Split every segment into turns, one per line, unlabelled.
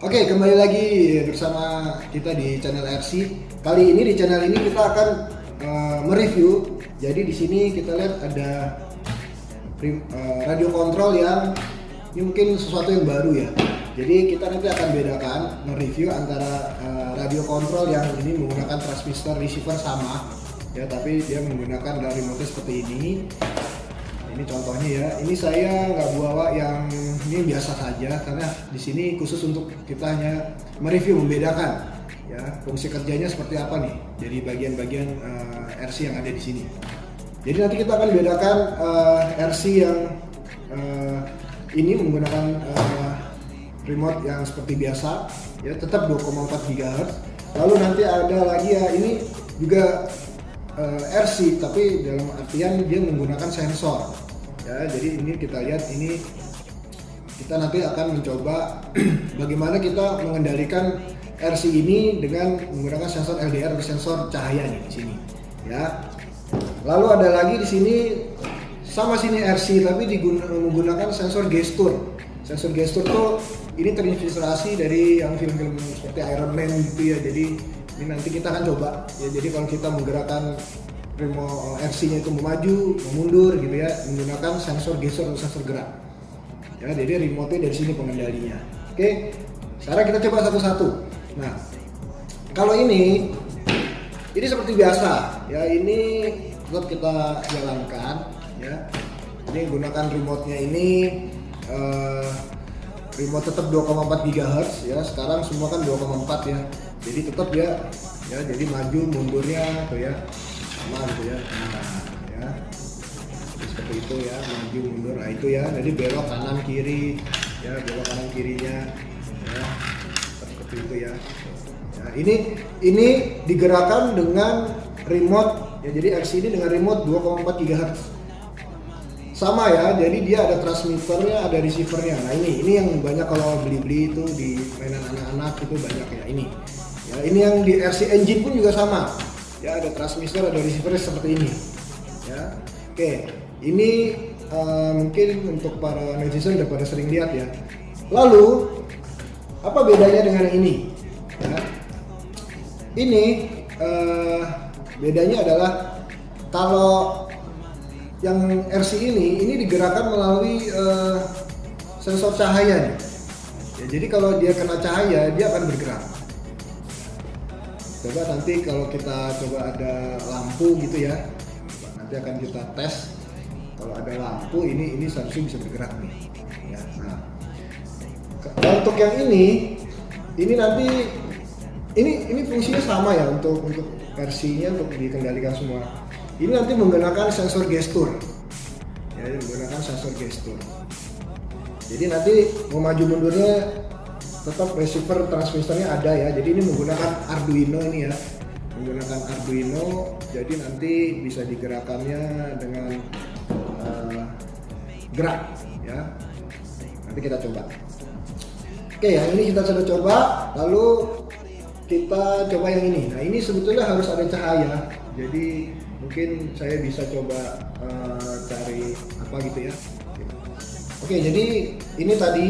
Oke, kembali lagi bersama kita di channel RC. Kali ini di channel ini kita akan mereview. Jadi di sini kita lihat ada radio kontrol yang ini mungkin sesuatu yang baru ya. Jadi kita nanti akan bedakan mereview antara radio kontrol yang ini menggunakan transmitter receiver sama ya, tapi dia menggunakan dari remote seperti ini. Ini contohnya ya. Ini saya nggak bawa yang ini biasa saja karena di sini khusus untuk kita hanya mereview, membedakan ya fungsi kerjanya seperti apa nih dari bagian-bagian RC yang ada di sini. Jadi nanti kita akan bedakan RC yang ini menggunakan remote yang seperti biasa ya, tetap 2,4 GHz. Lalu nanti ada lagi ya, ini juga RC tapi dalam artian dia menggunakan sensor ya. Jadi ini kita lihat, ini kita nanti akan mencoba bagaimana kita mengendalikan RC ini dengan menggunakan sensor LDR atau sensor cahaya nih di sini ya. Lalu ada lagi di sini sama sini RC tapi menggunakan sensor gestur. Sensor gestur tuh ini terinspirasi dari yang film-film seperti Iron Man gitu ya. Jadi ini nanti kita akan coba ya. Jadi kalau kita menggerakkan remote RC-nya itu mau maju, mau mundur gitu ya, menggunakan sensor gestur atau sensor gerak. Ya, jadi remote-nya dari sini pengendalinya. Oke, sekarang kita coba satu-satu. Nah, kalau ini seperti biasa ya, ini tetap kita jalankan ya. Ini gunakan remote-nya ini remote tetap 2,4 GHz ya. Sekarang semua kan 2,4 ya. Jadi tetap ya, jadi maju mundurnya tuh ya sama gitu ya. Nah, ya. Seperti itu ya, maju mundur. Nah, itu ya. Jadi belok kanan kiri ya, belok kanan kirinya ya. Seperti itu ya. Nah, ini digerakkan dengan remote ya. Jadi RC ini dengan remote 2,4 GHz. Sama ya, jadi dia ada transmitternya, ada receivernya. Nah ini yang banyak kalau beli-beli itu di mainan anak-anak itu banyak ya ini. Ya ini yang di RC engine pun juga sama. Ya ada transmitter, ada receivernya seperti ini. Ya, oke. Ini mungkin untuk para netizen udah pada sering lihat ya. Lalu apa bedanya dengan yang ini? Ya. Ini bedanya adalah kalau yang RC ini digerakkan melalui sensor cahaya nih. Ya, jadi kalau dia kena cahaya dia akan bergerak. Coba nanti kalau kita coba ada lampu gitu ya, nanti akan kita tes. Kalau ada lampu ini seharusnya bisa bergerak nih. Ya, nah, untuk yang ini nanti ini fungsinya sama ya untuk RC-nya untuk dikendalikan semua. Ini nanti menggunakan sensor gestur, ya, menggunakan sensor gestur. Jadi nanti mau maju mundurnya tetap receiver transmistornya ada ya. Jadi ini menggunakan Arduino ini ya, menggunakan Arduino. Jadi nanti bisa digerakkannya dengan gerak ya. Nanti kita coba. Oke, yang ini kita sudah coba. Lalu kita coba yang ini. Nah ini sebetulnya harus ada cahaya. Jadi mungkin saya bisa coba cari apa gitu ya. Oke, jadi ini tadi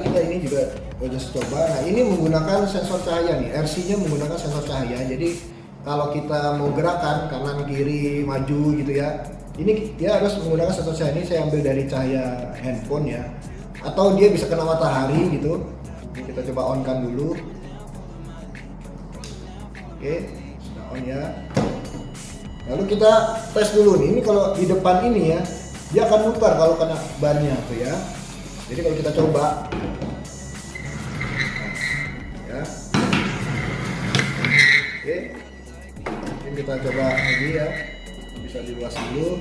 kita ini juga udah coba. Nah ini menggunakan sensor cahaya nih, RC-nya menggunakan sensor cahaya. Jadi kalau kita mau gerakan kanan kiri maju gitu ya, ini dia harus menggunakan sensor cahaya. Ini saya ambil dari cahaya handphone ya, atau dia bisa kena matahari gitu. Ini kita coba on-kan dulu. Oke, sudah on ya. Lalu kita tes dulu nih. Ini kalau di depan ini ya, dia akan mutar kalau kena bannya tuh ya. Jadi kalau kita coba, ya, oke, ini kita coba lagi ya. Bisa diluas dulu.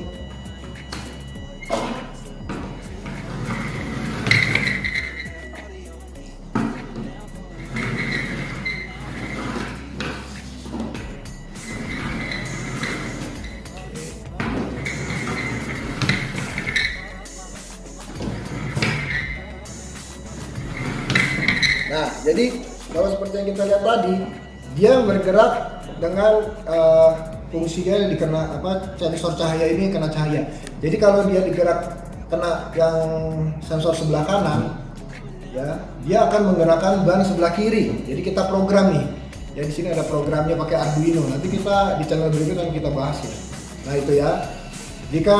Nah, jadi kalau seperti yang kita lihat tadi, dia bergerak dengan fungsinya dikena sensor cahaya ini kena cahaya. Jadi kalau dia digerak kena yang sensor sebelah kanan, ya dia akan menggerakkan ban sebelah kiri. Jadi kita program nih. Ya di sini ada programnya pakai Arduino. Nanti kita di channel berikutnya kita bahas ya. Nah itu ya. Jika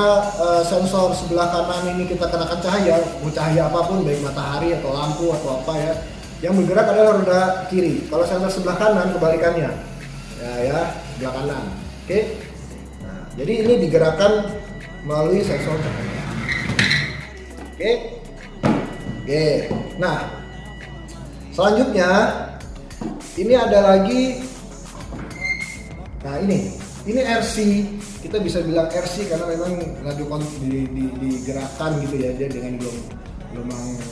sensor sebelah kanan ini kita kenakan cahaya, mau cahaya apapun, baik matahari atau lampu atau apa ya, yang bergerak adalah roda kiri. Kalau sensor sebelah kanan kebalikannya, ya sebelah kanan. Oke. Nah, jadi ini digerakkan melalui sensor cahaya. Oke. Oke. Nah, selanjutnya ini ada lagi. Nah ini RC. Kita bisa bilang RC karena memang radio digerakkan gitu ya, dia dengan gelombang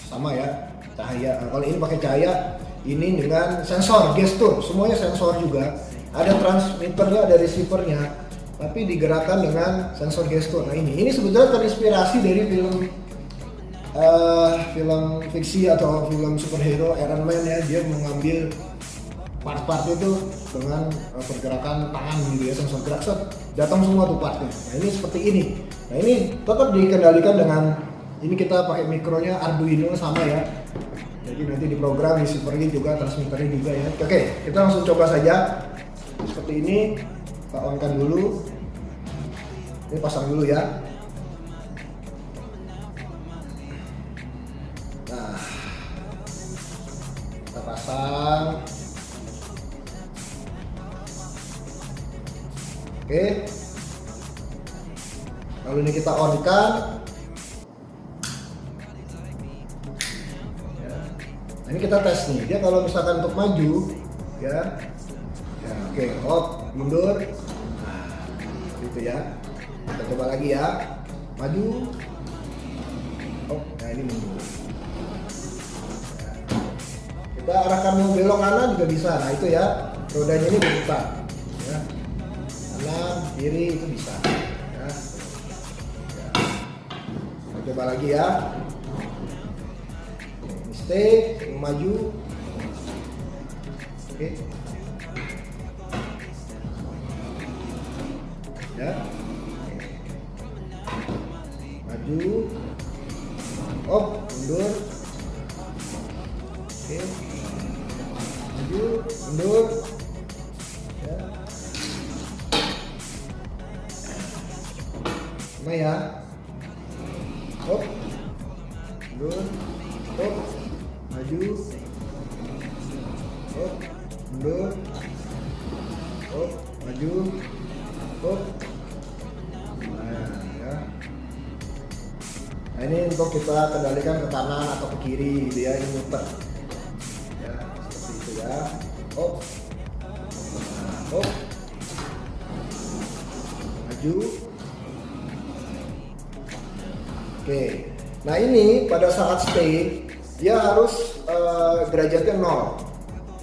sama ya cahaya. Kalau ini pakai cahaya, ini dengan sensor gestur, semuanya sensor juga. Ada transmitternya, ada receivernya, tapi digerakkan dengan sensor gestur. Nah ini sebetulnya terinspirasi dari film fiksi atau film superhero Iron Man ya, dia mengambil part-part itu dengan pergerakan tangan gitu ya, sensor gerak set datang semua tuh partnya. Nah ini seperti ini. Nah ini tetap dikendalikan dengan ini, kita pakai mikronya Arduino sama ya. Jadi nanti diprogram receivernya juga, transmitternya juga ya. Oke, kita langsung coba saja. Seperti ini, kita on-kan dulu. Ini pasang dulu ya. Nah, kita pasang. Oke, lalu ini kita on kan. Ya. Nah, ini kita tes nih, dia kalau misalkan untuk maju ya, oke, mundur, nah gitu ya. Kita coba lagi ya, maju, nah ini mundur. Ya. Kita arahkan mau belok kanan juga bisa. Nah itu ya, rodanya ini berputar ya. Kanan, kiri itu bisa ya. Kita coba lagi ya. Ini stay, maju. Oke. Ya. Maju. Mundur. Oke. Maju, mundur. Ya. Nah ya, mundur, maju, mundur, maju, nah ya. Nah ini untuk kita kendalikan ke kanan atau ke kiri gitu ya, ini muter, ya seperti itu ya, maju. Oke, nah ini pada saat stay dia harus derajatnya 0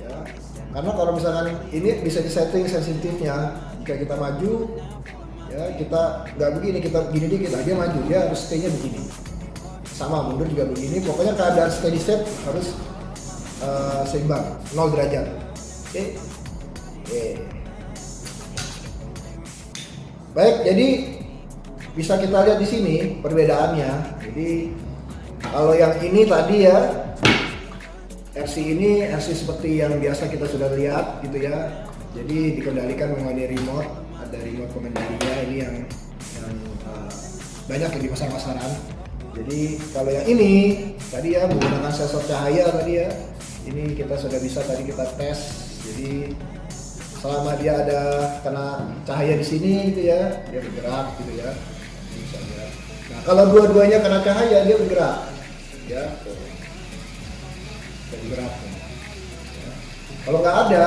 ya. Karena kalau misalkan ini bisa disetting sensitifnya, jika kita maju ya, kita nggak begini, kita begini dikit dia maju, dia harus stay-nya begini. Sama mundur juga begini, pokoknya keadaan steady state harus seimbang 0 derajat. Oke. Baik, jadi bisa kita lihat di sini perbedaannya. Jadi kalau yang ini tadi ya, RC ini RC seperti yang biasa kita sudah lihat gitu ya. Jadi dikendalikan mengenai remote, ada remote pengendalinya, ini yang banyak di pasar-pasaran. Jadi kalau yang ini tadi ya menggunakan sensor cahaya tadi ya, ini kita sudah bisa tadi kita tes. Jadi selama dia ada kena cahaya di sini gitu ya, dia bergerak gitu ya. Misalnya. Nah kalau dua-duanya kena cahaya dia bergerak, ya, bergerak. Ya. Kalau nggak ada,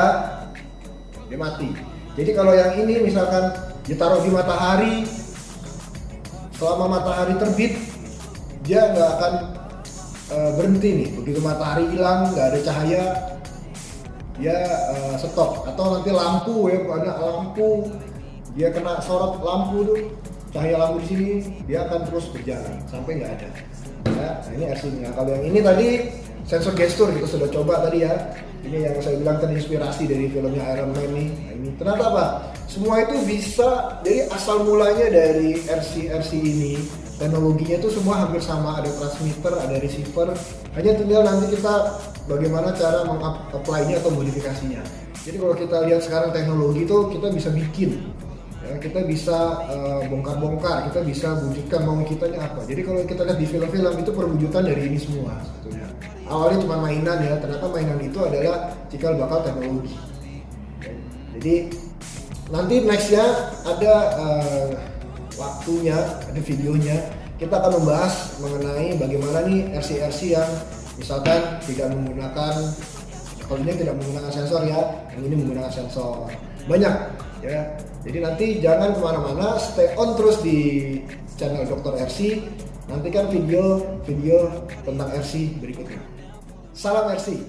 dia mati. Jadi kalau yang ini misalkan ditaruh di matahari, selama matahari terbit, dia nggak akan berhenti nih. Begitu matahari hilang, nggak ada cahaya, dia stop. Atau nanti lampu ya, ada lampu, dia kena sorot lampu tuh. Cahaya lampu di sini dia akan terus berjalan sampai nggak ada. Ya, nah ini RC-nya. Kalau yang ini tadi sensor gestur kita sudah coba tadi ya. Ini yang saya bilang terinspirasi dari filmnya Iron Man nih. Nah ini ternyata apa? Semua itu bisa, jadi asal mulanya dari RC ini teknologinya itu semua hampir sama, ada transmitter, ada receiver, hanya tinggal nanti kita bagaimana cara meng-apply-nya atau modifikasinya. Jadi kalau kita lihat sekarang teknologi itu kita bisa bikin, ya, kita bisa bongkar-bongkar, kita bisa wujudkan mau kitanya apa. Jadi kalau kita lihat di film-film itu perwujudan dari ini semua sebetulnya. Awalnya cuma mainan ya, ternyata mainan itu adalah cikal bakal teknologi. Jadi nanti nextnya ada waktunya, ada videonya, kita akan membahas mengenai bagaimana nih RC-RC yang misalkan tidak menggunakan, kalau ini tidak menggunakan sensor ya, yang ini menggunakan sensor. Banyak ya. Jadi nanti jangan kemana-mana, stay on terus di channel Dr. RC. Nantikan video tentang RC berikutnya. Salam RC.